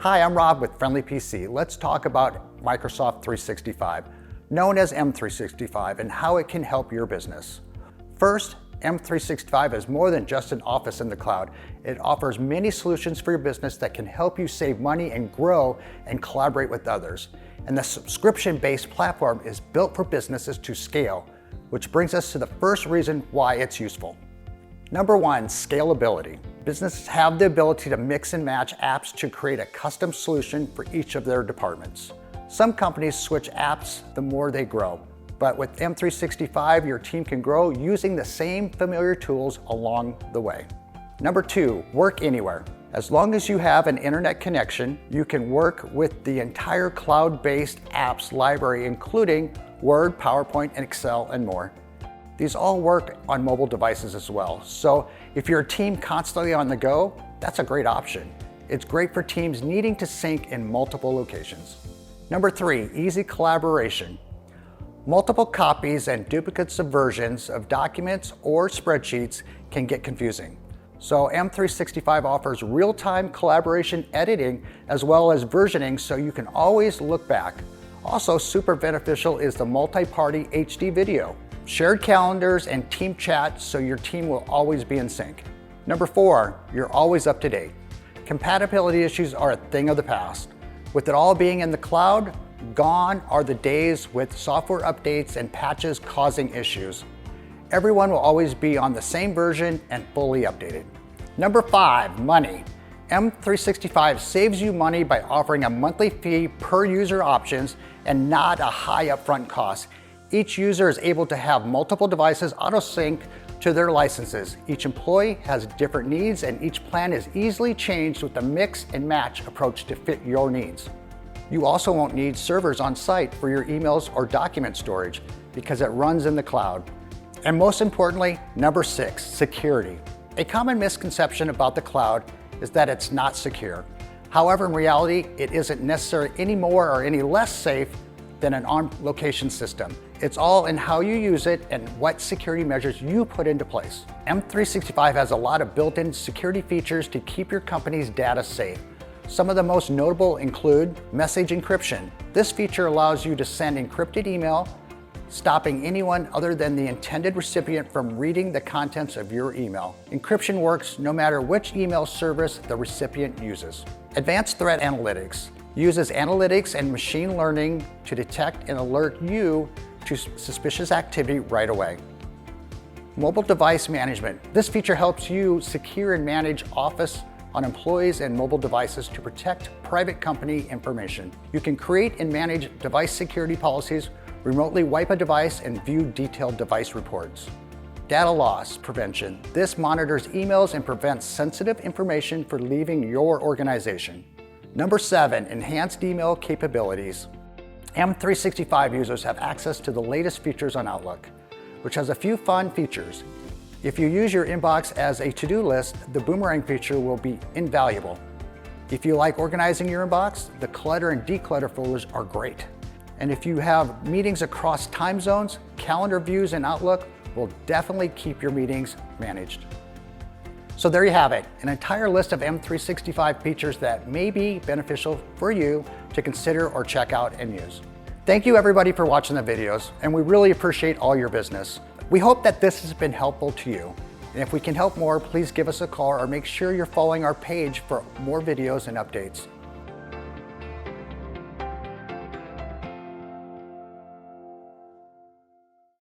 Hi, I'm Rob with Friendly PC. Let's talk about Microsoft 365, known as M365, and how it can help your business. First, M365 is more than just an office in the cloud. It offers many solutions for your business that can help you save money and grow and collaborate with others. And the subscription-based platform is built for businesses to scale, which brings us to the first reason why it's useful. Number one, scalability. Businesses have the ability to mix and match apps to create a custom solution for each of their departments. Some companies switch apps the more they grow, but with M365, your team can grow using the same familiar tools along the way. Number two, work anywhere. As long as you have an internet connection, you can work with the entire cloud-based apps library, including Word, PowerPoint, and Excel, and more. These all work on mobile devices as well. So if you're a team constantly on the go, that's a great option. It's great for teams needing to sync in multiple locations. Number three, easy collaboration. Multiple copies and duplicates of versions of documents or spreadsheets can get confusing. So M365 offers real-time collaboration editing as well as versioning so you can always look back. Also super beneficial is the multi-party HD video. Shared calendars and team chat so your team will always be in sync. Number four, you're always up to date. Compatibility issues are a thing of the past. With it all being in the cloud, gone are the days with software updates and patches causing issues. Everyone will always be on the same version and fully updated. Number five, money. M365 saves you money by offering a monthly fee per user options and not a high upfront cost. Each user is able to have multiple devices auto-sync to their licenses. Each employee has different needs and each plan is easily changed with a mix and match approach to fit your needs. You also won't need servers on site for your emails or document storage because it runs in the cloud. And most importantly, number six, security. A common misconception about the cloud is that it's not secure. However, in reality, it isn't necessarily any more or any less safe than an on-location system. It's all in how you use it and what security measures you put into place. M365 has a lot of built-in security features to keep your company's data safe. Some of the most notable include message encryption. This feature allows you to send encrypted email, stopping anyone other than the intended recipient from reading the contents of your email. Encryption works no matter which email service the recipient uses. Advanced threat analytics uses analytics and machine learning to detect and alert you to suspicious activity right away. Mobile device management. This feature helps you secure and manage Office on employees and mobile devices to protect private company information. You can create and manage device security policies, remotely wipe a device, and view detailed device reports. Data loss prevention. This monitors emails and prevents sensitive information from leaving your organization. Number seven, enhanced email capabilities. M365 users have access to the latest features on Outlook, which has a few fun features. If you use your inbox as a to-do list, the boomerang feature will be invaluable. If you like organizing your inbox, the clutter and declutter folders are great. And if you have meetings across time zones, calendar views in Outlook will definitely keep your meetings managed. So there you have it, an entire list of M365 features that may be beneficial for you to consider or check out and use. Thank you everybody for watching the videos, and we really appreciate all your business. We hope that this has been helpful to you. And if we can help more, please give us a call or make sure you're following our page for more videos and updates.